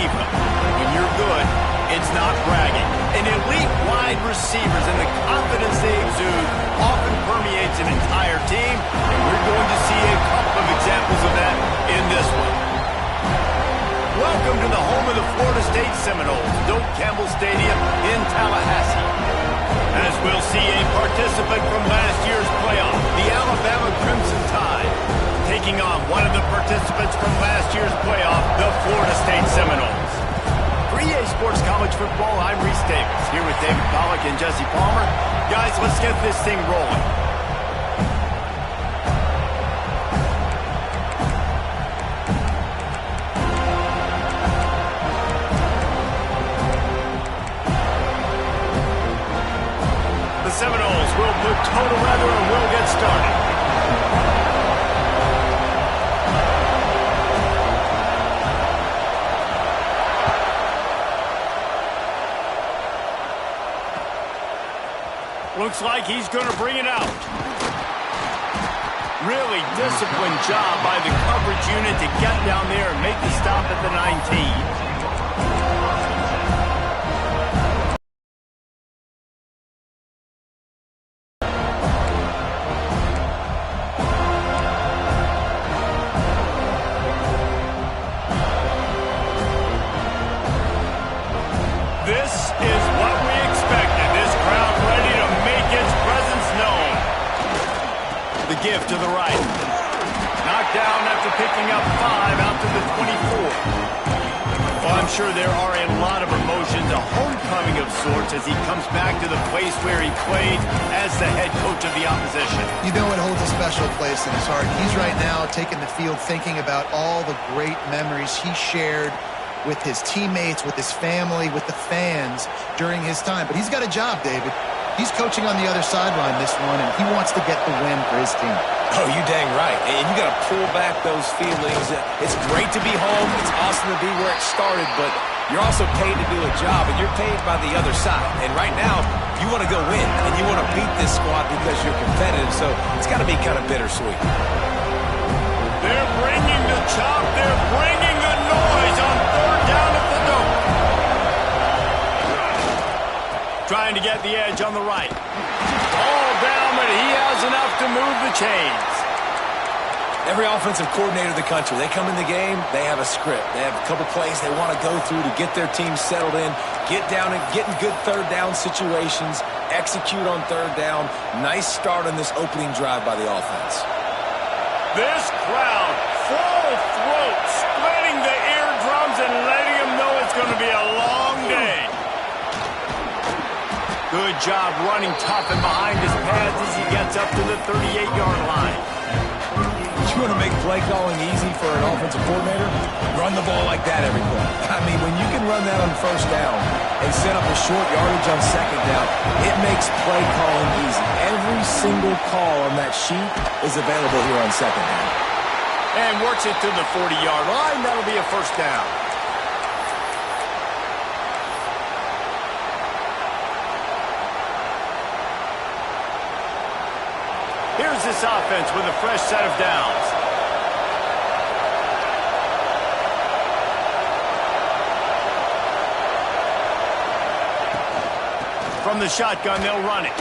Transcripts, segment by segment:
diva. When you're good, it's not bragging. And elite wide receivers and the confidence they exude often permeates an entire team, and we're going to see a couple of examples of that in this one. Welcome to the home of the Florida State Seminoles, Doak Campbell Stadium in Tallahassee. As we'll see a participant from last year's playoff, the Alabama Crimson Tide, taking on one of the participants from last year's playoff, the Florida State Seminoles. For EA Sports College Football, I'm Reese Davis, here with David Pollack and Jesse Palmer. Guys, let's get this thing rolling. The Seminoles will put total weather and we'll get started. Looks like he's going to bring it out. Really disciplined job by the coverage unit to get down there and make the stop at the 19. This is what we expected. This crowd ready to make its presence known. The give to the right. Knocked down after picking up 5 out to the 24. Well, I'm sure there are a lot of emotions, a homecoming of sorts as he comes back to the place where he played as the head coach of the opposition. You know it holds a special place in his heart. He's right now taking the field thinking about all the great memories he shared with his teammates, with his family, with the fans during his time. But he's got a job, David. He's coaching on the other sideline this one, and he wants to get the win for his team. Oh, you dang right. And you got to pull back those feelings. It's great to be home. It's awesome to be where it started, but you're also paid to do a job, and you're paid by the other side. And right now, you want to go win, and you want to beat this squad because you're competitive, so it's got to be kind of bittersweet. They're bringing the chop. They're bringing the noise on third down at the Doak. Trying to get the edge on the right. All down, but he has enough to move the chains. Every offensive coordinator in the country, they come in the game, they have a script. They have a couple plays they want to go through to get their team settled in, get down and get in good third down situations, execute on third down. Nice start on this opening drive by the offense. This crowd, full throat, splitting the eardrums and letting them know it's going to be a long day. Good job running tough and behind his pads as he gets up to the 38-yard line. You want to make play calling easy for an offensive coordinator? Run the ball like that every play. I mean, when you can run that on first down and set up a short yardage on second down, it makes play calling easy. Every single call on that sheet is available here on second down. And works it to the 40-yard line. That'll be a first down. Here's this offense with a fresh set of downs. From the shotgun, they'll run it.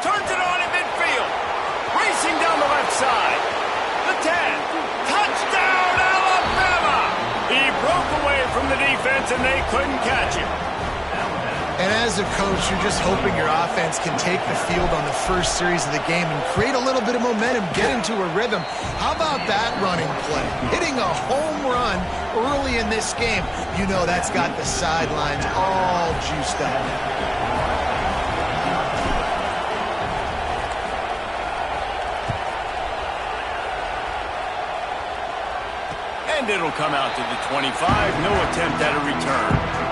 Turns it on in midfield. Racing down the left side. The 10. Touchdown, Alabama! He broke away from the defense, and they couldn't catch him. And as a coach, you're just hoping your offense can take the field on the first series of the game and create a little bit of momentum, get into a rhythm. How about that running play? Hitting a home run early in this game. You know that's got the sidelines all juiced up. And it'll come out to the 25. No attempt at a return.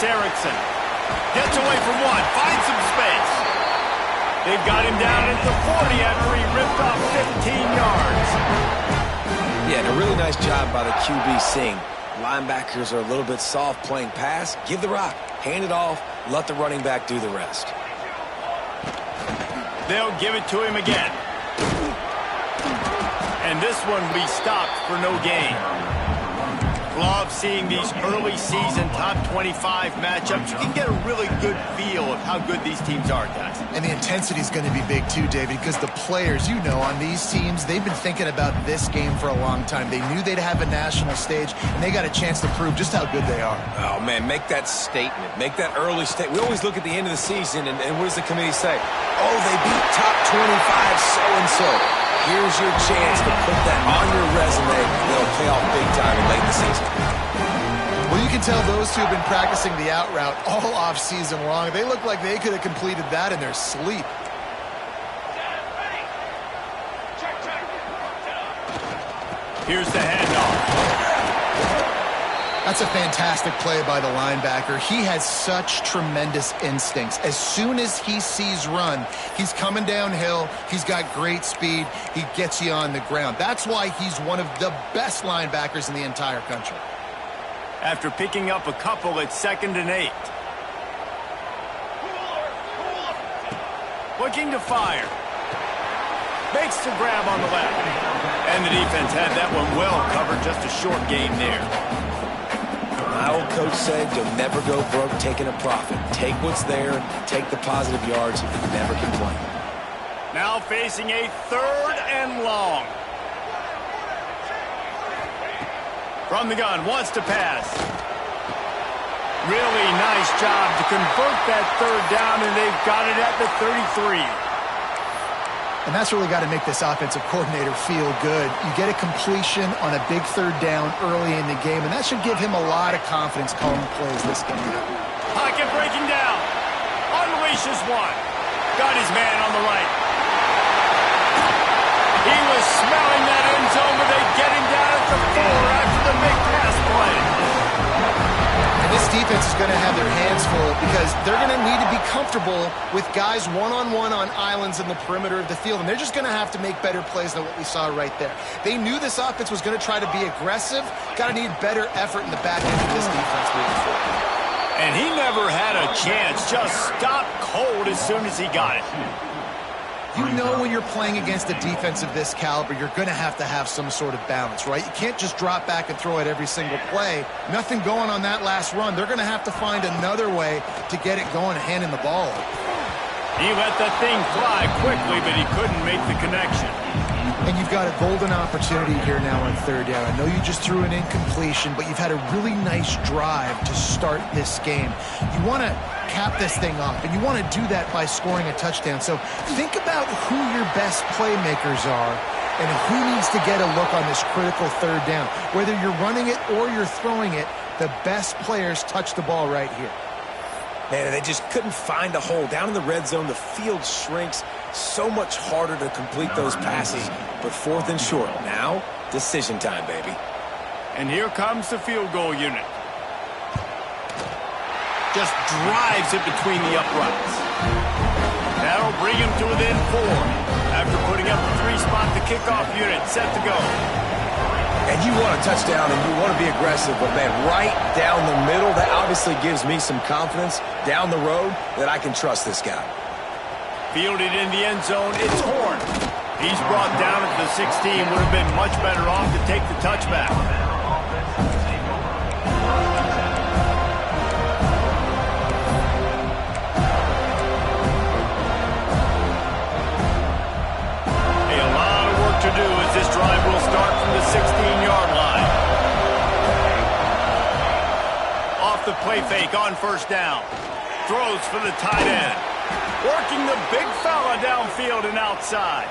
Erickson gets away from one, finds some space. They've got him down at the 40 after he ripped off 15 yards. Yeah, and a really nice job by the QB seeing Linebackers are a little bit soft playing pass. Give the rock. Hand it off. Let the running back do the rest. They'll give it to him again. And this one will be stopped for no gain. Love seeing these early season top 25 matchups. You can get a really good feel of how good these teams are, guys. And the intensity is going to be big too, David, because the players, you know, on these teams, they've been thinking about this game for a long time. They knew they'd have a national stage, and they got a chance to prove just how good they are. Oh, man, make that statement. Make that early statement. We always look at the end of the season, and what does the committee say? Oh, they beat top 25 so-and-so. Here's your chance to put that on your resume. It'll pay off big time in late in the season. Well, you can tell those two have been practicing the out route all off season long. They look like they could have completed that in their sleep. Here's the handoff. That's a fantastic play by the linebacker. He has such tremendous instincts. As soon as he sees run, he's coming downhill. He's got great speed. He gets you on the ground. That's why he's one of the best linebackers in the entire country. After picking up a couple at 2nd and 8. Looking to fire. Makes the grab on the left. And the defense had that one well covered. Just a short gain there. My old coach said you'll never go broke taking a profit. Take what's there, take the positive yards, never complain. Now facing a 3rd and long. From the gun, wants to pass. Really nice job to convert that 3rd down, and they've got it at the 33. And that's really got to make this offensive coordinator feel good. You get a completion on a big 3rd down early in the game, and that should give him a lot of confidence calling plays this game. Pocket breaking down. Unleashes one. Got his man on the right. He was smelling that end zone, but they get him down at the 4 after the big pass play. And this defense is going to have their hands full because they're going to need to be comfortable with guys one-on-one on islands in the perimeter of the field, and they're just going to have to make better plays than what we saw right there. They knew this offense was going to try to be aggressive. Got to need better effort in the back end of this defense moving forward. And he never had a chance. Just stopped cold as soon as he got it. You know when you're playing against a defense of this caliber, you're going to have some sort of balance, right? You can't just drop back and throw it every single play. Nothing going on that last run. They're going to have to find another way to get it going and handing the ball. He let that thing fly quickly, but he couldn't make the connection. And you've got a golden opportunity here now on 3rd down. I know you just threw an incompletion, but you've had a really nice drive to start this game. You want to cap this thing off, and you want to do that by scoring a touchdown. So think about who your best playmakers are and who needs to get a look on this critical 3rd down. Whether you're running it or you're throwing it, the best players touch the ball right here. Man, they just couldn't find a hole. Down in the red zone, the field shrinks. So much harder to complete those passes, but 4th and short. Now, decision time, baby. And here comes the field goal unit. Just drives it between the uprights. That'll bring him to within 4. After putting up the 3 spot, the kickoff unit set to go. And you want a touchdown and you want to be aggressive, but man, right down the middle, that obviously gives me some confidence down the road that I can trust this guy. Fielded in the end zone, it's Horn. He's brought down at the 16, would have been much better off to take the touchback. A lot of work to do as this drive will start from the 16-yard line. Off the play fake on 1st down. Throws for the tight end. Working the big fella downfield and outside.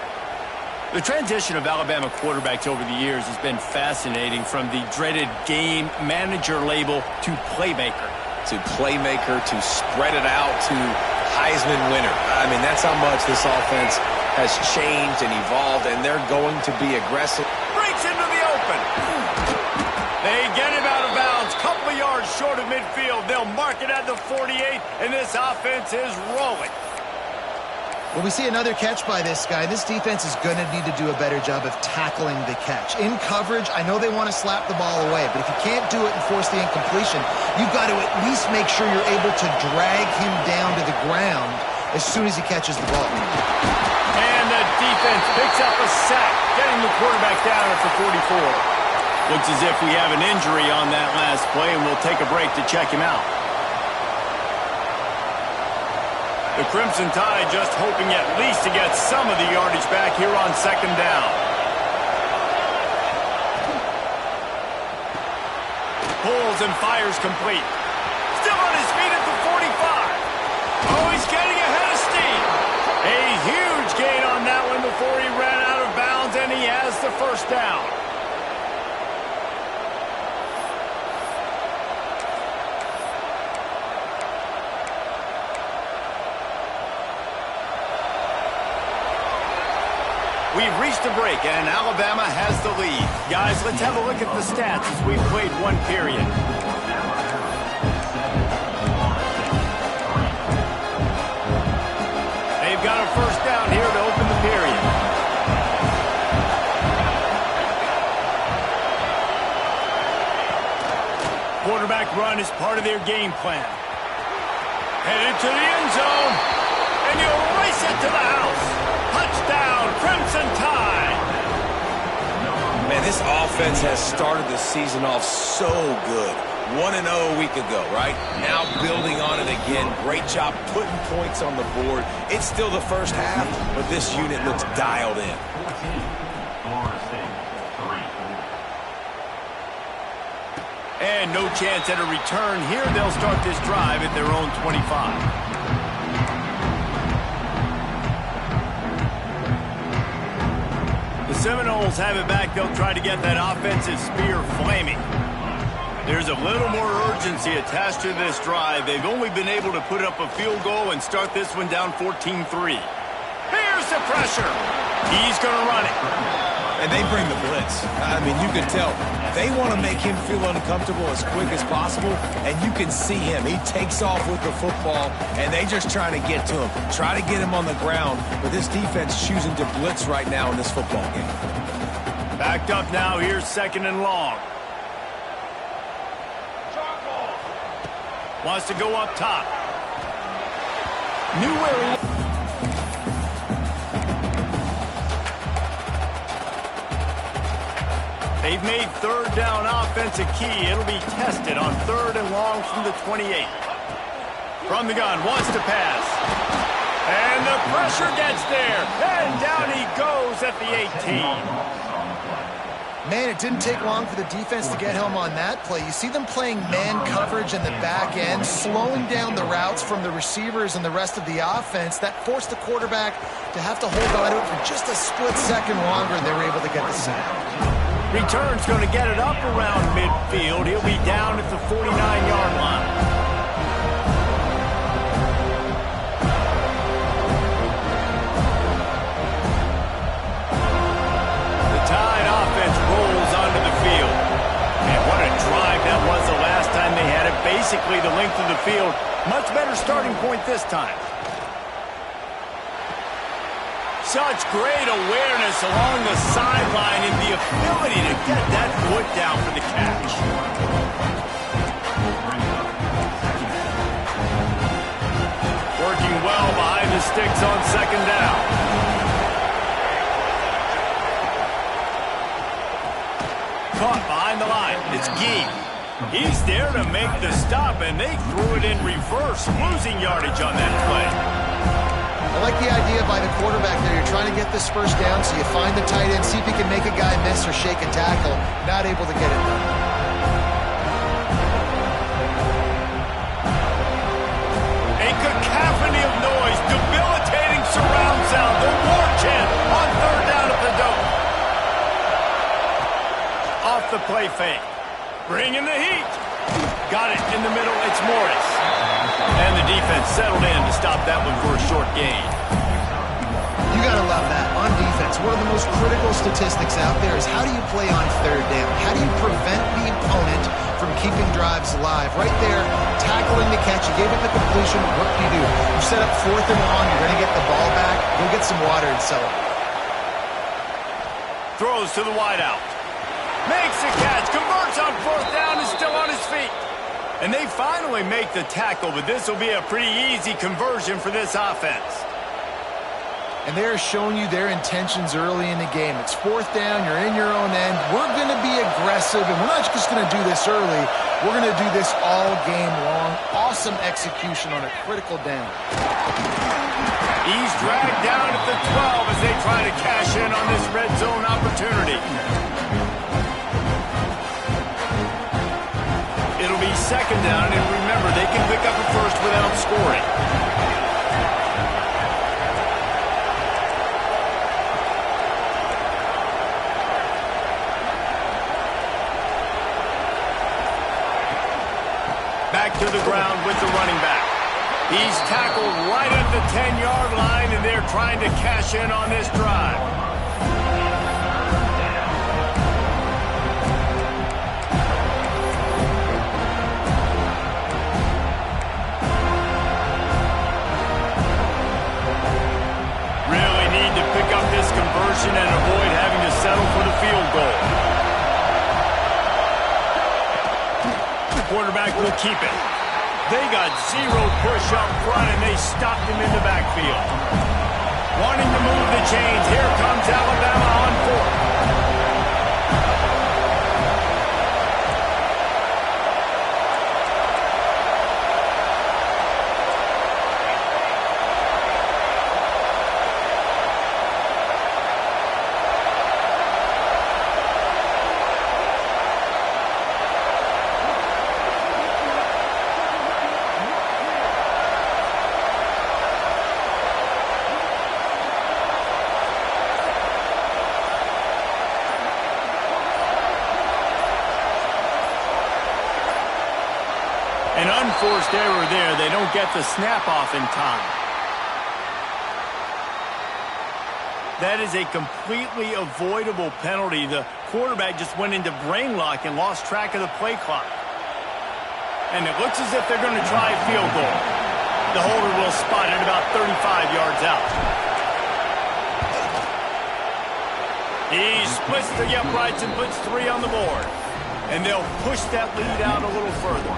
The transition of Alabama quarterbacks over the years has been fascinating, from the dreaded game manager label to playmaker. To playmaker, to spread it out, to Heisman winner. I mean, that's how much this offense has changed and evolved, and they're going to be aggressive. Breaks into the open. They get him out of bounds, couple of yards short of midfield. They'll mark it at the 48, and this offense is rolling. Well, we see another catch by this guy. This defense is going to need to do a better job of tackling the catch. In coverage, I know they want to slap the ball away, but if you can't do it and force the incompletion, you've got to at least make sure you're able to drag him down to the ground as soon as he catches the ball. And the defense picks up a sack, getting the quarterback down at the 44. Looks as if we have an injury on that last play, and we'll take a break to check him out. The Crimson Tide just hoping at least to get some of the yardage back here on second down. Pulls and fires complete. Still on his feet at the 45. Oh, he's getting ahead of steam. A huge gain on that one before he ran out of bounds, and he has the first down. We've reached a break, and Alabama has the lead. Guys, let's have a look at the stats as we've played one period. They've got a first down here to open the period. Quarterback run is part of their game plan. Headed to the end zone, and you'll race it to the house. Touchdown, Crimson Tide! Man, this offense has started the season off so good. 1-0 a week ago, right? Now building on it again. Great job putting points on the board. It's still the first half, but this unit looks dialed in. And no chance at a return here. They'll start this drive at their own 25. The Seminoles have it back. They'll try to get that offensive spear flaming. There's a little more urgency attached to this drive. They've only been able to put up a field goal and start this one down 14-3. Here's the pressure. He's going to run it. And they bring the blitz. I mean, you can tell. They want to make him feel uncomfortable as quick as possible, and you can see him. He takes off with the football, and they just trying to get to him. Try to get him on the ground, but this defense choosing to blitz right now in this football game. Backed up now. Here's second and long. Wants to go up top. Knew where he... They've made third down offense a key. It'll be tested on third and long from the 28. From the gun, wants to pass. And the pressure gets there. And down he goes at the 18. Man, it didn't take long for the defense to get home on that play. You see them playing man coverage in the back end, slowing down the routes from the receivers and the rest of the offense. That forced the quarterback to have to hold on to it for just a split second longer, and they were able to get the sack. Return's going to get it up around midfield. He'll be down at the 49-yard line. The Tide offense rolls onto the field. And what a drive that was the last time they had it. Basically the length of the field. Much better starting point this time. Such great awareness along the sideline and the ability to get that foot down for the catch. Working well behind the sticks on second down. Caught behind the line. It's Gee. He's there to make the stop, and they threw it in reverse, losing yardage on that play. I like the idea by the quarterback there. You're trying to get this first down, so you find the tight end, see if he can make a guy miss or shake a tackle. Not able to get it done. A cacophony of noise, debilitating surround sound, the war chant on third down at the dome. Off the play fake. Bringing the heat. Got it in the middle. It's Morris. And the defense settled in to stop that one for a short gain. You got to love that. On defense, one of the most critical statistics out there is how do you play on third down? How do you prevent the opponent from keeping drives alive? Right there, tackling the catch. You gave it the completion. What do? You set up fourth and long. You're going to get the ball back. some water and celebrate. Throws to the wideout. Makes the catch. Converts on fourth down. Is still on his feet. And they finally make the tackle, but this will be a pretty easy conversion for this offense. And they're showing you their intentions early in the game. It's fourth down. You're in your own end. We're going to be aggressive, and we're not just going to do this early. We're going to do this all game long. Awesome execution on a critical down. He's dragged down at the 12 as they try to cash in on this red zone opportunity. It'll be second down, and remember, they can pick up a first without scoring. Back to the ground with the running back. He's tackled right at the 10-yard line, and they're trying to cash in on this drive. Really need to pick up this conversion and avoid having to settle for the field goal. Quarterback will keep it. They got zero push up front, and they stopped him in the backfield. Wanting to move the chains. Here comes Alabama on fourth. An unforced error there. They don't get the snap off in time. That is a completely avoidable penalty. The quarterback just went into brain lock and lost track of the play clock. And it looks as if they're going to try a field goal. The holder will spot it about 35 yards out. He splits the uprights and puts 3 on the board. And they'll push that lead out a little further.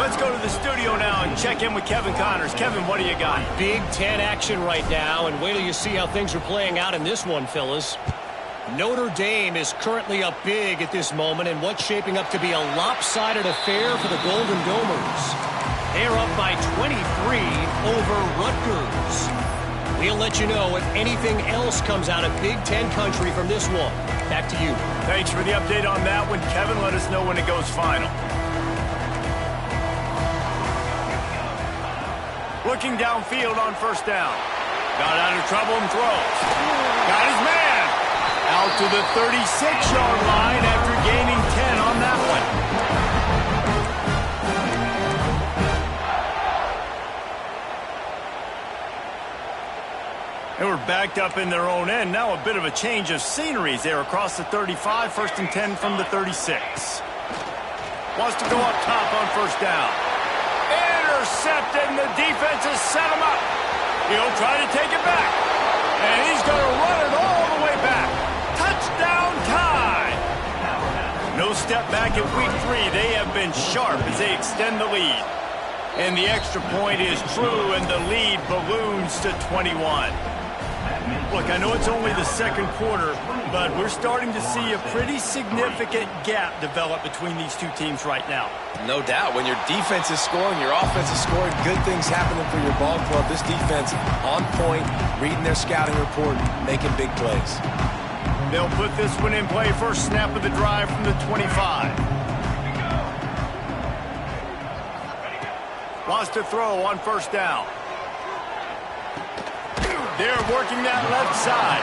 Let's go to the studio now and check in with Kevin Connors. Kevin, what do you got? Big Ten action right now, and wait till you see how things are playing out in this one, fellas. Notre Dame is currently up big at this moment in what's shaping up to be a lopsided affair for the Golden Domers. They're up by 23 over Rutgers. We'll let you know if anything else comes out of Big Ten country from this one. Back to you. Thanks for the update on that one, Kevin. Let us know when it goes final. Looking downfield on first down. Got out of trouble and throws. Got his man. Out to the 36-yard line after gaining 10 on that one. They were backed up in their own end. Now a bit of a change of sceneries there across the 35. First and 10 from the 36. Wants to go up top on first down. Intercepted, and the defense has set him up. He'll try to take it back. And he's going to run it all the way back. Touchdown tie. No step back at week 3. They have been sharp as they extend the lead. And the extra point is true, and the lead balloons to 21. Look, I know it's only the second quarter, but we're starting to see a pretty significant gap develop between these two teams right now. No doubt. When your defense is scoring, your offense is scoring, good things happening for your ball club. This defense on point, reading their scouting report, making big plays. They'll put this one in play. First snap of the drive from the 25. Wants to throw on first down. They're working that left side.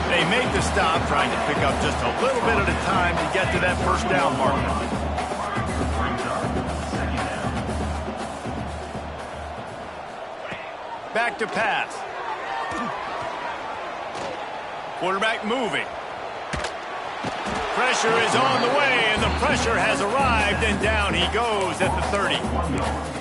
They make the stop, trying to pick up just a little bit at a time to get to that first down marker. Back to pass. Pressure is on the way, and the pressure has arrived, and down he goes at the 30.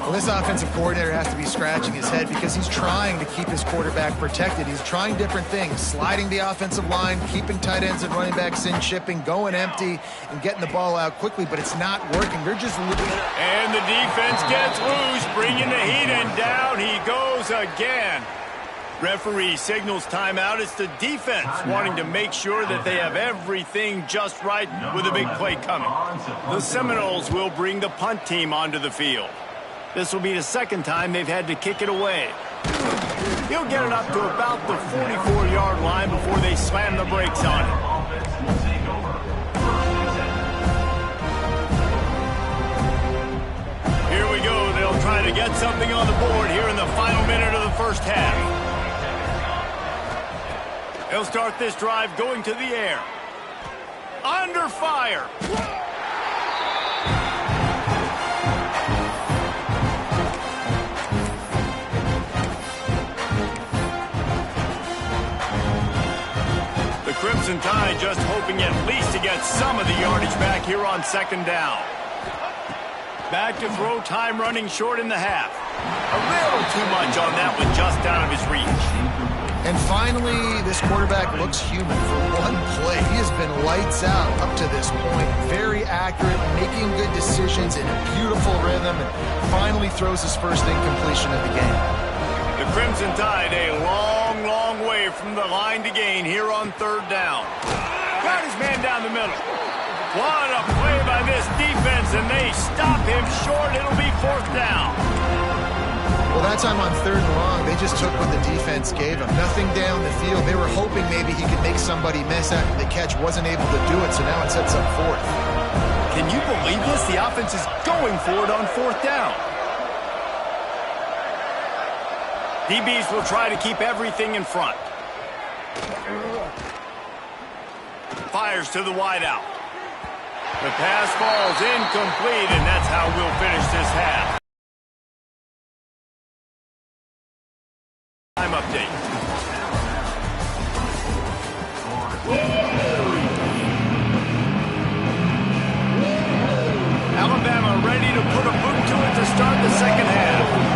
Well, this offensive coordinator has to be scratching his head because he's trying to keep his quarterback protected. He's trying different things, sliding the offensive line, keeping tight ends and running backs in, shipping, going empty, and getting the ball out quickly, but it's not working. They're just losing. And the defense gets loose, bringing the heat, and down he goes again. Referee signals timeout. It's the defense wanting to make sure that they have everything just right with a big play coming. The Seminoles will bring the punt team onto the field. This will be the second time they've had to kick it away. He'll get it up to about the 44-yard line before they slam the brakes on it. Here we go. They'll try to get something on the board here in the final minute of the first half. He'll start this drive going to the air. Under fire. The Crimson Tide just hoping at least to get some of the yardage back here on second down. Back to throw, time running short in the half. A little too much on that one, just out of his reach. And finally, this quarterback looks human for one play. He has been lights out up to this point. Very accurate, making good decisions in a beautiful rhythm, and finally throws his first incompletion of the game. The Crimson Tide a long, long way from the line to gain here on third down. Got his man down the middle. What a play by this defense, and they stop him short. It'll be fourth down. Well, that time on third and long, they just took what the defense gave them. Nothing down the field. They were hoping maybe he could make somebody miss after the catch. Wasn't able to do it, so now it sets up fourth. Can you believe this? The offense is going for it on fourth down. DBs will try to keep everything in front. Fires to the wideout. The pass falls incomplete, and that's how we'll finish this half. Time update. Alabama ready to put a boot to it to start the second half.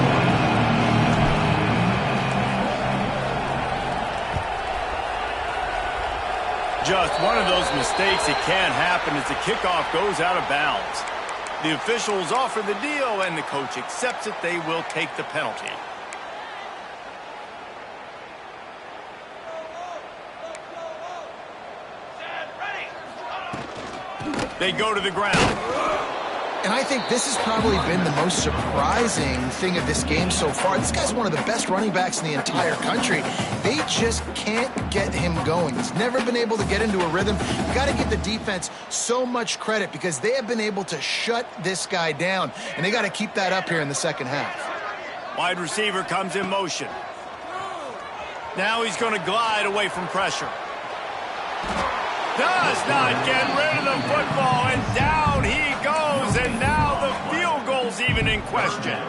Just one of those mistakes that can happen as the kickoff goes out of bounds. The officials offer the deal, and the coach accepts it. They will take the penalty. They go to the ground. And I think this has probably been the most surprising thing of this game so far. This guy's one of the best running backs in the entire country. They just can't get him going. He's never been able to get into a rhythm. You got to give the defense so much credit because they have been able to shut this guy down, and they got to keep that up here in the second half. Wide receiver comes in motion. Now he's going to glide away from pressure. Does not get rid of the football, and down he goes, and now the field goal's even in question.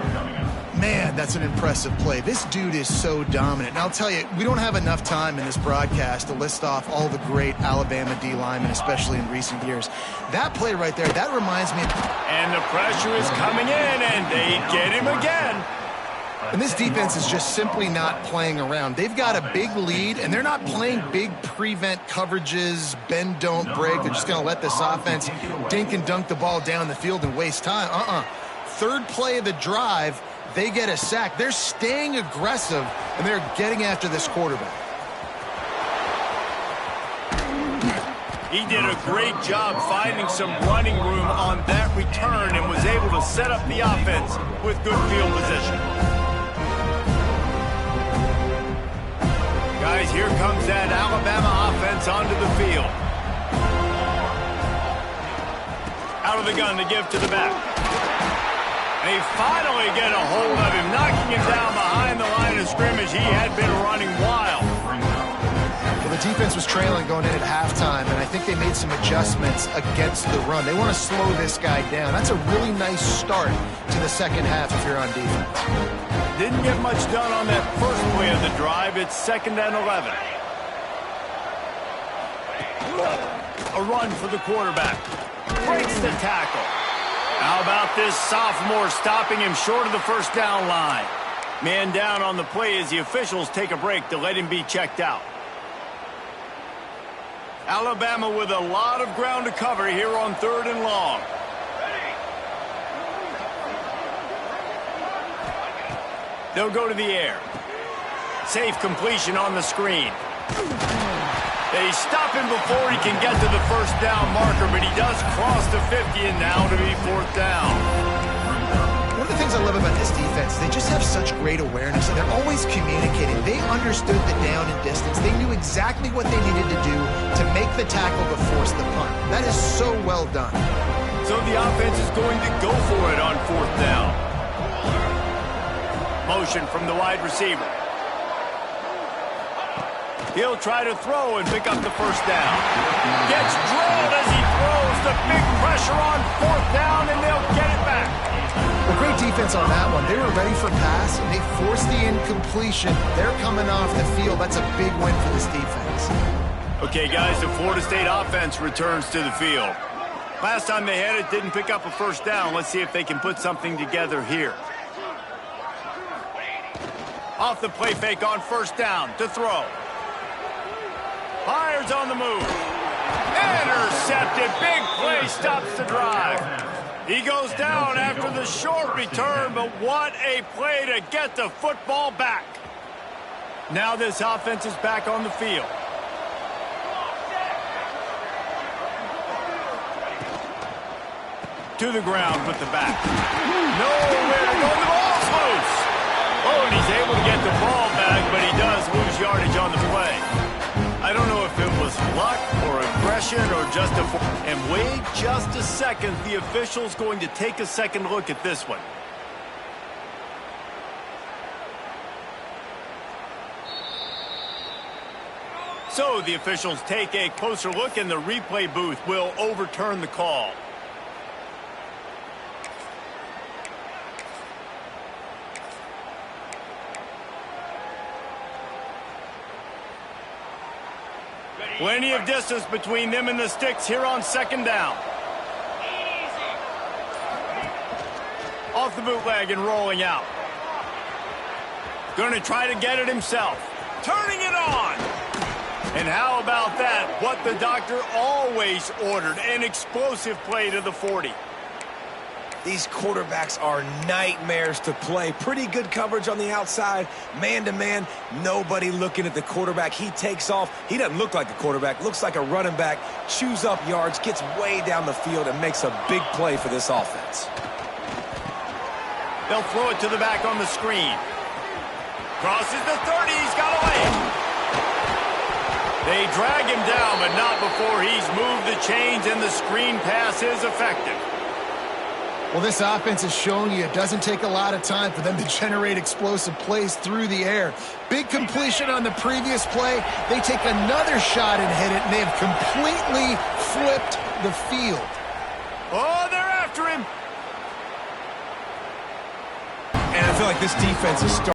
Man, that's an impressive play. This dude is so dominant. And I'll tell you, we don't have enough time in this broadcast to list off all the great Alabama D linemen, especially in recent years. That play right there, that reminds me. And the pressure is coming in, and they get him again. And this defense is just simply not playing around. They've got a big lead, and they're not playing big prevent coverages, bend, don't break. They're just going to let this offense dink and dunk the ball down the field and waste time. Third play of the drive, they get a sack. They're staying aggressive, and they're getting after this quarterback. He did a great job finding some running room on that return and was able to set up the offense with good field position. Guys, here comes that Alabama offense onto the field. Out of the gun to give to the back. They finally get a hold of him, knocking him down behind the line of scrimmage. He had been running wild. Well, the defense was trailing going in at halftime, and I think they made some adjustments against the run. They want to slow this guy down. That's a really nice start to the second half if you're on defense. Didn't get much done on that first play of the drive. It's 2nd and 11. A run for the quarterback. Breaks the tackle. How about this sophomore stopping him short of the first down line? Man down on the play as the officials take a break to let him be checked out. Alabama with a lot of ground to cover here on 3rd and long. They'll go to the air. Safe completion on the screen. They stop him before he can get to the first down marker, but he does cross the 50 and now to be 4th down. One of the things I love about this defense, they just have such great awareness, and they're always communicating. They understood the down and distance. They knew exactly what they needed to do to make the tackle to force the punt. That is so well done. So the offense is going to go for it on 4th down. Motion from the wide receiver. He'll try to throw and pick up the first down. Gets drilled as he throws. The big pressure on 4th down, and they'll get it back. Well, great defense on that one. They were ready for pass, and they forced the incompletion. They're coming off the field. That's a big win for this defense. Okay, guys, the Florida State offense returns to the field. Last time they had it, didn't pick up a first down. Let's see if they can put something together here. Off the play fake on 1st down to throw. Fires on the move. Intercepted. Big play stops the drive. He goes down after the short return, but what a play to get the football back. Now this offense is back on the field. To the ground with the back. Nowhere to go. The ball's loose. Oh, and he's able to get the ball back, but he does lose yardage on the play. I don't know if it was luck or aggression or just a... And wait just a second. The official's going to take a second look at this one. So the officials take a closer look, and the replay booth will overturn the call. Plenty of distance between them and the sticks here on 2nd down. Off the bootleg and rolling out. Going to try to get it himself. Turning it on. And how about that? What the doctor always ordered. An explosive play to the 40. These quarterbacks are nightmares to play. Pretty good coverage on the outside. Man-to-man, nobody looking at the quarterback. He takes off. He doesn't look like a quarterback. Looks like a running back. Chews up yards, gets way down the field, and makes a big play for this offense. They'll throw it to the back on the screen. Crosses the 30. He's got away. They drag him down, but not before he's moved the chains, and the screen pass is effective. Well, this offense is showing you it doesn't take a lot of time for them to generate explosive plays through the air. Big completion on the previous play. They take another shot and hit it, and they have completely flipped the field. Oh, they're after him. And I feel like this defense is starting